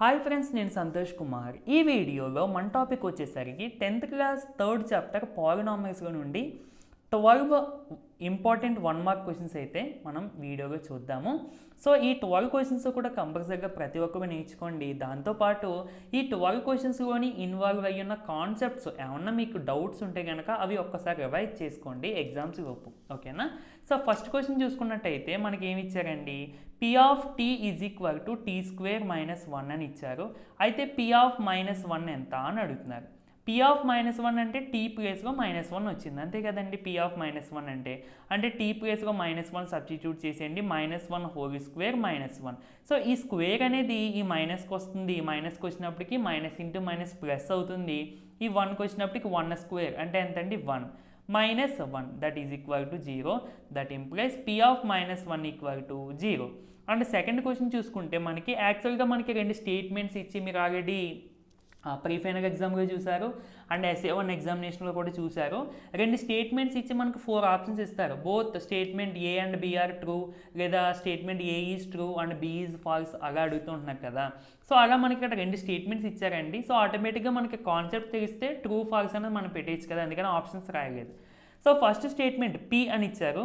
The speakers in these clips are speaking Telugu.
హాయ్ ఫ్రెండ్స్, నేను సంతోష్ కుమార్. ఈ వీడియోలో మన టాపిక్ వచ్చేసరికి 10th క్లాస్ థర్డ్ చాప్టర్ పాలినామియల్స్లో నుండి 12 ఇంపార్టెంట్ 1 మార్క్ క్వశ్చన్స్ అయితే మనం వీడియోలో చూద్దాము. సో ఈ 12 క్వశ్చన్స్ కూడా కంపల్సరీగా ప్రతి ఒక్కరు నేర్చుకోండి. దాంతోపాటు ఈ 12 క్వశ్చన్స్లోని ఇన్వాల్వ్ అయ్యున్న కాన్సెప్ట్స్ ఏమన్నా మీకు డౌట్స్ ఉంటే కనుక అవి ఒక్కసారి రివైజ్ చేసుకోండి ఎగ్జామ్స్ లోపు, ఓకేనా? సో ఫస్ట్ క్వశ్చన్ చూసుకున్నట్టయితే మనకి ఏమి ఇచ్చారండి, P of t is equal to t square minus 1 అని ఇచ్చారు. అయితే P of మైనస్ 1 ఎంత అని అడుగుతున్నారు. P of మైనస్ 1 అంటే t ప్లేస్లో మైనస్ 1 వచ్చింది, అంతే కదండి. P of మైనస్ 1 అంటే t ప్లేస్లో మైనస్ 1 సబ్స్టిట్యూట్ చేసేయండి, minus 1 whole square minus 1. So ఈ స్క్వేర్ అనేది ఈ మైనస్కి వస్తుంది, మైనస్కి వచ్చినప్పటికి మైనస్ ఇంటూ మైనస్ ప్లస్ అవుతుంది, ఈ 1కి వచ్చినప్పటికి 1 స్క్వేర్ అంటే ఎంతండి 1 minus 1 that is equal to 0. that implies P of minus 1 equal to 0. And second question చూసుకుంటే మనకి యాక్చువల్గా మనకి రెండు స్టేట్మెంట్స్ ఇచ్చి మీరు ఆల్రెడీ ప్రీ ఫైనల్ ఎగ్జామ్లో చూశారు అండ్ SA1 ఎగ్జామినేషన్లో కూడా చూశారు. రెండు స్టేట్మెంట్స్ ఇచ్చి మనకు 4 ఆప్షన్స్ ఇస్తారు. Both statement A and B are true, లేదా statement A is true and B is false అలా అడుగుతూ ఉంటున్నారు కదా. సో అలా మనకి ఇక్కడ రెండు స్టేట్మెంట్స్ ఇచ్చారండి. సో ఆటోమేటిక్గా మనకి కాన్సెప్ట్ తెలిస్తే ట్రూ ఫాల్స్ అనేది మనం పెట్టేయచ్చు కదా, అందుకని ఆప్షన్స్ రాయలేదు. సో ఫస్ట్ స్టేట్మెంట్ P అని ఇచ్చారు.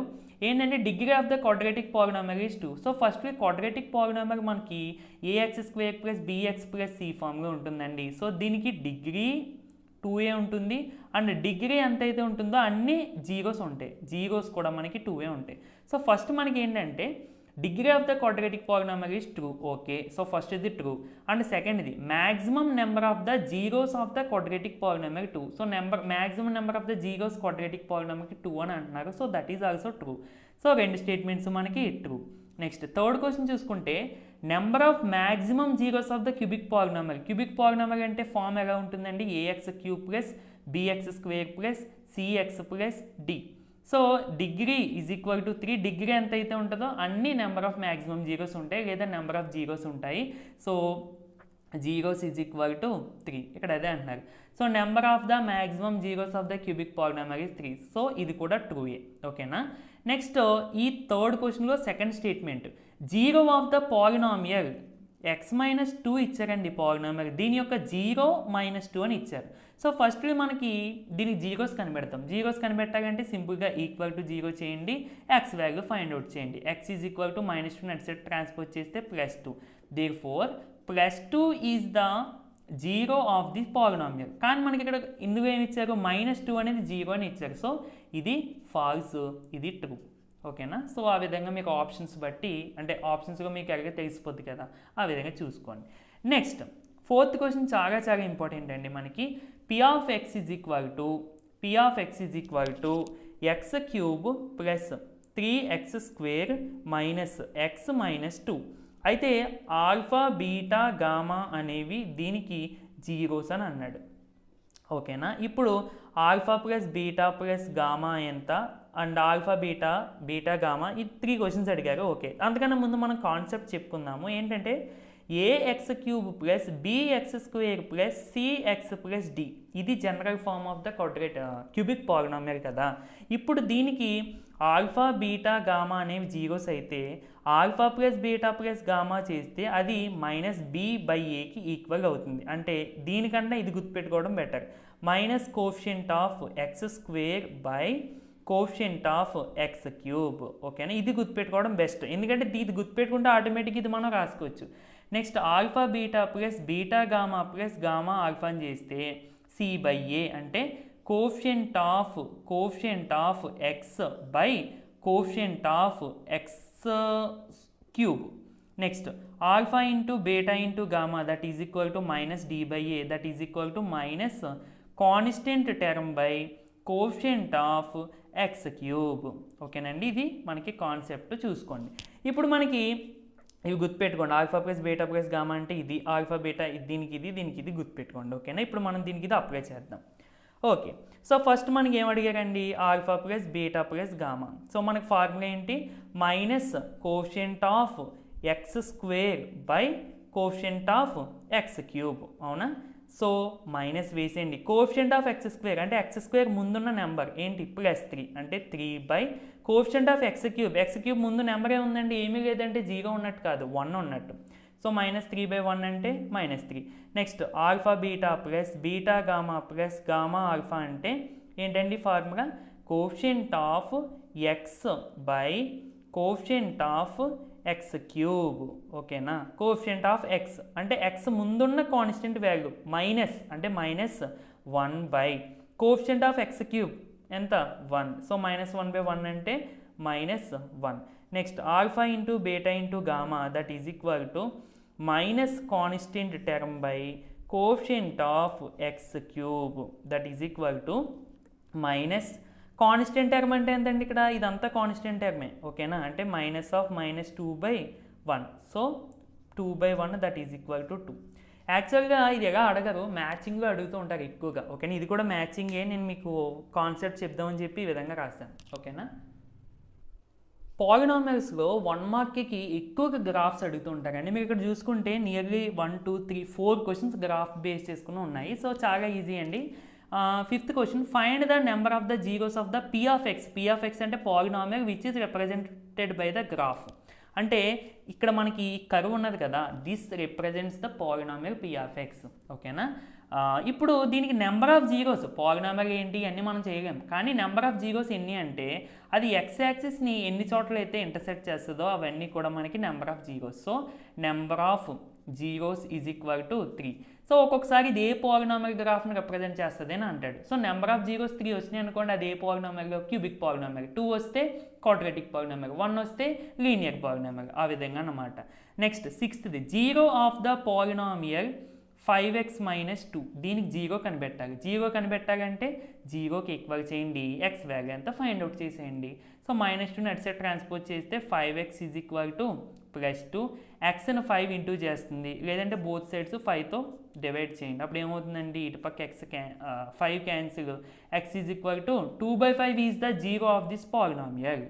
ఏంటంటే degree of the quadratic polynomial is 2. So first quadratic polynomial మనకి AX square plus BX plus C ఫామ్గా ఉంటుందండి. సో దీనికి డిగ్రీ 2a ఉంటుంది అండ్ డిగ్రీ ఎంతైతే ఉంటుందో అన్ని జీరోస్ ఉంటాయి, జీరోస్ కూడా మనకి 2a ఉంటాయి. సో ఫస్ట్ మనకి ఏంటంటే degree of the quadratic polynomial is true, okay. So first ఇది ట్రూ. అండ్ సెకండ్ ఇది maximum number of the zeros of the quadratic polynomial 2. So maximum number of the zeros quadratic పాలినామియల్కి 2 అని అంటున్నారు. So that is also true. So రెండు స్టేట్మెంట్స్ మనకి ట్రూ. నెక్స్ట్ థర్డ్ క్వశ్చన్ చూసుకుంటే number of maximum zeros of the cubic polynomial. Cubic polynomial అంటే ఫామ్ ఎలా ఉంటుందండి, AX cube plus BX square plus CX plus D. So degree is equal to 3. Degree ఎంత అయితే ఉంటుందో అన్ని నెంబర్ ఆఫ్ మ్యాక్సిమం జీరోస్ ఉంటాయి లేదా నెంబర్ ఆఫ్ జీరోస్ ఉంటాయి. So zeros is equal to 3, ఇక్కడ అదే అంటున్నారు. So number of the maximum zeros of the cubic polynomial is 3. So ఇది కూడా ట్రూయే, ఓకేనా. నెక్స్ట్ ఈ థర్డ్ క్వశ్చన్లో second statement zero of the polynomial x-2 ఇచ్చారండి పాలినామియల్, దీని యొక్క 0-2 అని ఇచ్చారు. సో ఫస్ట్ మనకి దీనికి జీరోస్ కనిపెడతాం. జీరోస్ కనిపెట్టాలంటే సింపుల్గా ఈక్వల్ టు 0 చేయండి, x వాల్యూ ఫైండ్ అవుట్ చేయండి. x is equal to -2 net set transpose చేస్తే +2. Therefore +2 is the zero of the polynomial. కానీ మనకి ఇక్కడ ఇందులో ఏమి ఇచ్చారు, -2 అనేది 0 అని ఇచ్చారు. సో ఇది ఫాల్స్, ఇది ట్రూ, ఓకేనా. సో ఆ విధంగా మీకు ఆప్షన్స్ బట్టి అంటే ఆప్షన్స్గా మీకు ఎలాగ తెలిసిపోద్ది కదా, ఆ విధంగా చూసుకోండి. నెక్స్ట్ ఫోర్త్ క్వశ్చన్ చాలా చాలా ఇంపార్టెంట్ అండి మనకి. P of x is equal to x cube plus 3x square minus x minus 2. అయితే ఆల్ఫా బీటా గామా అనేవి దీనికి జీరోస్ అని అన్నాడు, ఓకేనా. ఇప్పుడు alpha plus beta plus gamma ఎంత అండ్ ఆల్ఫా బీటా గామా ఈ 3 క్వశ్చన్స్ అడిగారు, ఓకే. అందుకన్నా ముందు మనం కాన్సెప్ట్ చెప్పుకుందాము. ఏంటంటే AX cube plus BX square plus CX plus D ఇది general form of the cubic polynomial కదా. ఇప్పుడు దీనికి ఆల్ఫా బీటా గామా అనేవి జీరోస్ అయితే alpha plus beta plus gamma చేస్తే అది -B/Aకి ఈక్వల్ అవుతుంది. అంటే దీనికన్నా ఇది గుర్తుపెట్టుకోవడం better, minus coefficient of x square by coefficient of x cube, ఓకేనా. ఇది గుర్తుపెట్టుకోవడం బెస్ట్, ఎందుకంటే ఇది గుర్తుపెట్టుకుంటే ఆటోమేటిక్ ఇది మనం రాసుకోవచ్చు. Next alpha beta plus beta gamma plus gamma alpha అని చేస్తే C/A అంటే coefficient of x by coefficient of x cube. Next alpha into beta into gamma that is equal to -D/A that is equal to minus constant term by coefficient of x cube, ఓకేనండి. ఇది మనకి కాన్సెప్ట్ చూసుకోండి. ఇప్పుడు మనకి ఇవి గుర్తుపెట్టుకోండి, alpha plus beta plus gamma అంటే ఇది, ఆల్ఫా బీటా దీనికి ఇది గుర్తుపెట్టుకోండి, ఓకేనా. ఇప్పుడు మనం దీనికి ఇది అప్లై చేద్దాం, ఓకే. సో ఫస్ట్ మనకి ఏం అడిగారండి, alpha plus beta plus gamma. So మనకి ఫార్ములా ఏంటి, minus coefficient of x square by coefficient of x cube, అవునా. సో మైనస్ వేసేయండి, కోఎఫిషియంట్ ఆఫ్ x స్క్వేర్ అంటే x స్క్వేర్ ముందున్న నెంబర్ ఏంటి +3 అంటే 3 by coefficient of x cube ముందు నెంబర్ ఏముందండి, ఏమీ లేదంటే 0 ఉన్నట్టు కాదు 1 ఉన్నట్టు. సో -3/1 అంటే -3. Next alpha beta plus beta gamma plus gamma alpha అంటే ఏంటండి formula? Coefficient of X by coefficient of X cube. ఓకేనా? కోఎఫిషియంట్ ఆఫ్ ఎక్స్ అంటే ఎక్స్ ముందున్న కాన్స్టెంట్ వాల్యూ మైనస్ అంటే -1 by coefficient of X cube ఎంత? 1. సో -1/1 అంటే -1. Next alpha into beta into gamma that is equal to minus constant term by coefficient of X cube that is equal to minus constant term అంటే ఎంతండి? ఇక్కడ ఇదంతా కాన్స్టెంట్ టర్మే. ఓకేనా? అంటే -2/1. So 2/1 that is equal to 2. యాక్చువల్గా ఇది ఎలా అడగరు, మ్యాచింగ్లో అడుగుతూ ఉంటారు ఎక్కువగా. ఓకేనా? ఇది కూడా మ్యాచింగే, నేను మీకు కాన్సెప్ట్ చెప్దామని చెప్పి ఈ విధంగా రాశాను. ఓకేనా? పాలినామియల్స్లో 1 మార్క్కి ఎక్కువగా గ్రాఫ్స్ అడుగుతూ ఉంటారండి. మీరు ఇక్కడ చూసుకుంటే నియర్లీ 1 2 3 4 క్వశ్చన్స్ గ్రాఫ్ బేస్ చేసుకుని ఉన్నాయి. సో చాలా ఈజీ అండి. 5th question, find the number of the zeros of the P of X. P of X అంటే polynomial which is represented by the graph. అంటే ఇక్కడ మనకి కర్వ్ ఉన్నది కదా, this represents the polynomial P of X. ఓకేనా? ఇప్పుడు దీనికి నెంబర్ ఆఫ్ జీరోస్, పాలినామియల్ ఏంటి అన్నీ మనం చేయలేం, కానీ నెంబర్ ఆఫ్ జీరోస్ ఎన్ని అంటే అది ఎక్స్ యాక్సిస్ని ఎన్ని చోట్ల అయితే ఇంటర్సెక్ట్ చేస్తుందో అవన్నీ కూడా మనకి number of zeros. So number of zeros is equal to 3. So ఒక్కొక్కసారి ఇది ఏ పాలినామియల్ గ్రాఫ్ని రిప్రజెంట్ చేస్తుంది అని అంటాడు. సో నెంబర్ ఆఫ్ జీరోస్ 3 వచ్చినాయి అనుకోండి, అది ఏ పాలినామియల్? Cubic polynomial. 2 వస్తే క్వాడ్రాటిక్ పాలినామియల్, 1 వస్తే లీనియర్ పాలినామియల్. ఆ విధంగా అన్నమాట. Next 6th, zero of the polynomial 5x - 2. దీనికి 0 కనిపెట్టాలి. 0 కనిపెట్టాలంటే 0కి ఈక్వల్ చేయండి, ఎక్స్ వాల్యూ ఎంత ఫైండ్ అవుట్ చేసేయండి. సో -2ని అటు సైడ్ ట్రాన్స్పోజ్ చేస్తే 5x is equal to +2. ఎక్స్ని 5 into చేస్తుంది, లేదంటే బోత్ సైడ్స్ 5తో డివైడ్ చేయండి. అప్పుడు ఏమవుతుందండి? ఇటుపక్క 5 cancel. X is equal to 2/5 is the zero of this polynomial.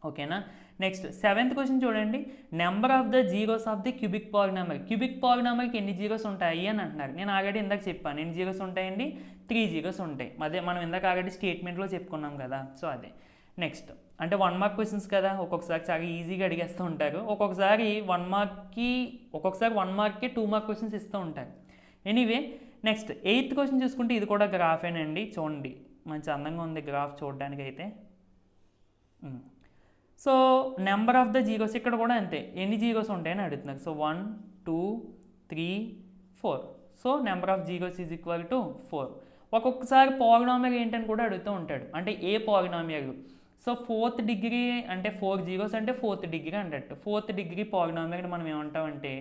ఓకేనా? నెక్స్ట్ 7th క్వశ్చన్ చూడండి, number of the zeros of the cubic polynomial. Cubic పాలినామిల్కి ఎన్ని జీరోస్ ఉంటాయి అని అంటున్నారు. నేను ఆల్రెడీ ఇందాక చెప్పాను ఎన్ని జీరోస్ ఉంటాయండి? 3 జీరోస్ ఉంటాయి. అదే మనం ఇందాక ఆల్రెడీ స్టేట్మెంట్లో చెప్పుకున్నాం కదా. సో అదే. నెక్స్ట్ అంటే 1 మార్క్ క్వశ్చన్స్ కదా, ఒక్కొక్కసారి చాలా ఈజీగా అడిగేస్తూ ఉంటారు. ఒక్కొక్కసారి 1 మార్క్కి 2 మార్క్ క్వశ్చన్స్ ఇస్తూ ఉంటారు. ఎనీవే నెక్స్ట్ 8th క్వశ్చన్ చూసుకుంటే ఇది కూడా గ్రాఫేనండి. చూడండి మంచి అందంగా ఉంది గ్రాఫ్ చూడడానికి అయితే. So number of the zeros ఇక్కడ కూడా అంతే, ఎన్ని జీరోస్ ఉంటాయని అడుగుతున్నారు. So 1 2 3 4. So number of zeros is equal to 4. ఒక్కొక్కసారి పాలినామియల్ ఏంటని కూడా అడుగుతూ ఉంటాడు, అంటే ఏ పాలినామియల్. సో 4th డిగ్రీ అంటే 4 జీరోస్ అంటే 4th డిగ్రీ అన్నట్టు. 4th డిగ్రీ పాలినామియల్ మనం ఏమంటామంటే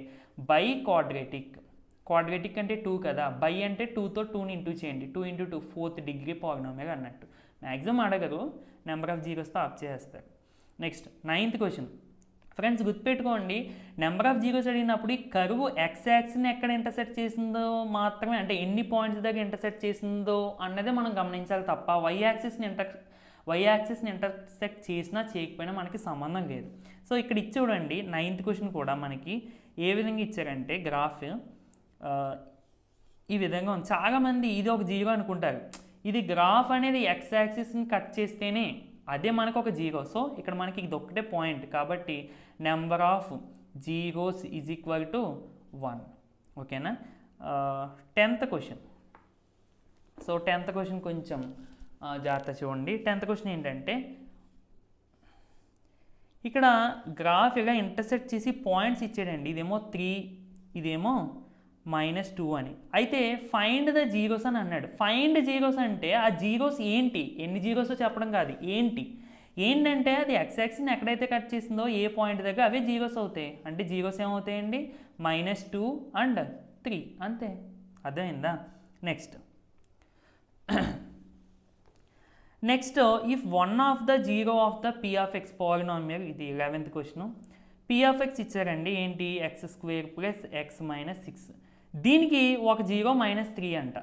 బై క్వాడ్రాటిక్. క్వాడ్రాటిక్ అంటే 2 కదా, బై అంటే 2తో 2ని ఇంటూ చేయండి, 2 × 2 4th డిగ్రీ పాలినామియల్ అన్నట్టు. మ్యాక్సిమం అడగరు, నెంబర్ ఆఫ్ జీరోస్తో ఆఫ్ చేస్తారు. నెక్స్ట్ 9th క్వశ్చన్, ఫ్రెండ్స్ గుర్తుపెట్టుకోండి, నెంబర్ ఆఫ్ జీరోస్ అడిగినప్పుడు ఈ కరువు ఎక్స్ యాక్సిస్ని ఎక్కడ ఇంటర్సెక్ట్ చేసిందో మాత్రమే, అంటే ఎన్ని పాయింట్స్ దగ్గర ఇంటర్సెక్ట్ చేసిందో అన్నదే మనం గమనించాలి తప్ప వై యాక్సిస్ని ఇంటర్సెక్ట్ చేసినా చేయకపోయినా మనకి సంబంధం లేదు. సో ఇక్కడ ఇచ్చి చూడండి 9th క్వశ్చన్ కూడా మనకి ఏ విధంగా ఇచ్చారంటే గ్రాఫ్ ఈ విధంగా ఉంది. చాలామంది ఇది ఒక జీరో అనుకుంటారు. ఇది గ్రాఫ్ అనేది ఎక్స్ యాక్సిస్ని కట్ చేస్తేనే అదే మనకు ఒక జీరో. సో ఇక్కడ మనకి ఇది ఒక్కటే పాయింట్ కాబట్టి number of zeros is equal to 1. ఓకేనా? 10th question. So 10th question కొంచెం జాగ్రత్త చూడండి. 10th క్వశ్చన్ ఏంటంటే ఇక్కడ గ్రాఫ్ ఇలా ఇంటర్సెక్ట్ చేసి పాయింట్స్ ఇచ్చాడండి. ఇదేమో 3, ఇదేమో -2 అని. అయితే ఫైండ్ ద జీరోస్ అని అన్నాడు. ఫైండ్ జీరోస్ అంటే ఆ జీరోస్ ఏంటి, ఎన్ని జీరోస్ చెప్పడం కాదు, ఏంటంటే అది ఎక్స్ యాక్సిస్ని ఎక్కడైతే కట్ చేసిందో ఏ పాయింట్ దగ్గర అవే జీరోస్ అవుతాయి. అంటే జీరోస్ ఏమవుతాయండి? -2 అండ్ 3 అంతే. అర్థమైందా? Next if one of the zero of the P of X polynomial, ఇది 11th question. P of X ఇచ్చారండి, ఏంటి? x² + x - 6. దీనికి ఒక జీరో -3 అంట.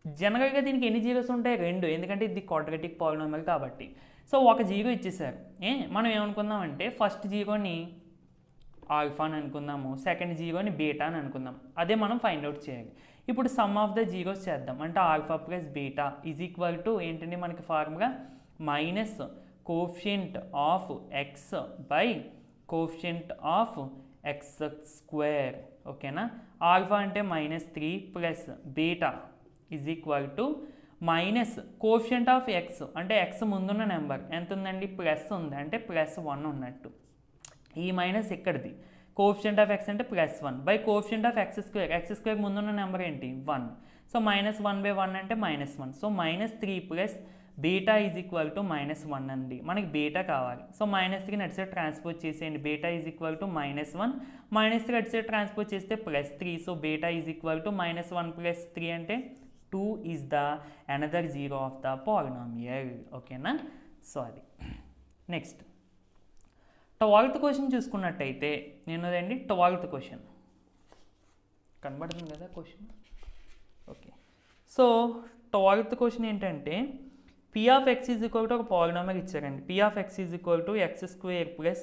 జనరల్గా దీనికి ఎన్ని జీరోస్ ఉంటాయి? 2, ఎందుకంటే ఇది క్వాడ్రాటిక్ పాలినామియల్ కాబట్టి. సో ఒక జీరో ఇచ్చేసారు. మనం ఏమనుకుందామంటే ఫస్ట్ జీరోని ఆల్ఫా అని అనుకుందాము, సెకండ్ జీరోని బీటా అని అనుకుందాం. అదే మనం ఫైండ్ అవుట్ చేయాలి. ఇప్పుడు సమ్ ఆఫ్ ద జీరోస్ చేద్దాం. అంటే alpha + beta is equal to ఏంటంటే మనకి formula minus coefficient of X by coefficient of X square ఓకేనా. ఆల్ఫా అంటే -3 plus beta is equal to minus coefficient of X అంటే ఎక్స్ ముందున్న నెంబర్ ఎంత ఉందండి, ప్లస్ ఉంది అంటే +1 ఉన్నట్టు. ఈ మైనస్ ఇక్కడిది కోఎఫిషియంట్ ఆఫ్ ఎక్స్ అంటే +1 by coefficient of X square ముందున్న నెంబర్ ఏంటి 1. సో -1/1 అంటే -1. So -3 plus beta is equal to -1 అండి. మనకి బీటా కావాలి. సో -3 అటు సైడ్ ట్రాన్స్పోజ్ చేసేయండి. బీటా ఈజ్ ఈక్వల్ టు -1 -3 అటు సైడ్ ట్రాన్స్పోజ్ చేస్తే +3. So beta is equal to -1 + 3 అంటే 2 is the another zero of the polynomial ఓకేనా. సో అది నెక్స్ట్ 12th క్వశ్చన్ చూసుకున్నట్టయితే నేనుదండి 12th క్వశ్చన్ కనబడుతుంది కదా question okay. So 12th question ఏంటంటే p of x is equal to ఒక పాలినామియల్ ఇచ్చారండి. p of x is equal to x² +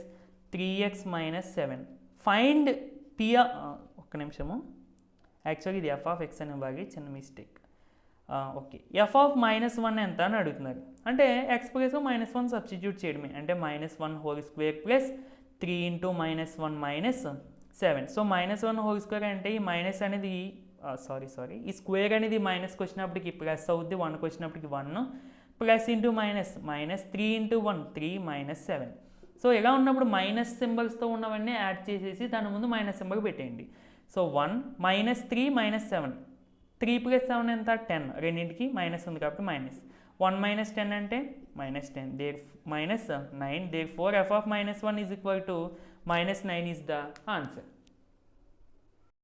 3x - 7 find p ఒక్క నిమిషము యాక్చువల్లీ ఇది f of x అని ఇవ్వాలి, చిన్న మిస్టేక్. ఓకే f of -1 ఎంత అని అడుగుతున్నారు. అంటే x ప్లేస్లో -1 సబ్స్టిట్యూట్ చేయడమే అంటే -1² + 3 × -1 - 7. సో -1² అంటే ఈ మైనస్ అనేది సారీ ఈ స్క్వేర్ అనేది మైనస్కి వచ్చినప్పటికి ప్లస్ అవుద్ది, 1కి వచ్చినప్పటికి 1 ప్లస్ ఇంటూ మైనస్ -3 × 1 3 - 7. సో ఇలా ఉన్నప్పుడు మైనస్ సింబల్స్తో ఉన్నవన్నీ యాడ్ చేసేసి దాని ముందు మైనస్ సింబల్ పెట్టేయండి. సో 1 -3 - 7 3 + 7 ఎంత 10 రెండింటికి మైనస్ ఉంది కాబట్టి -1 - 10 అంటే -10 -9 therefore f of -1 is equal to -9 is the answer.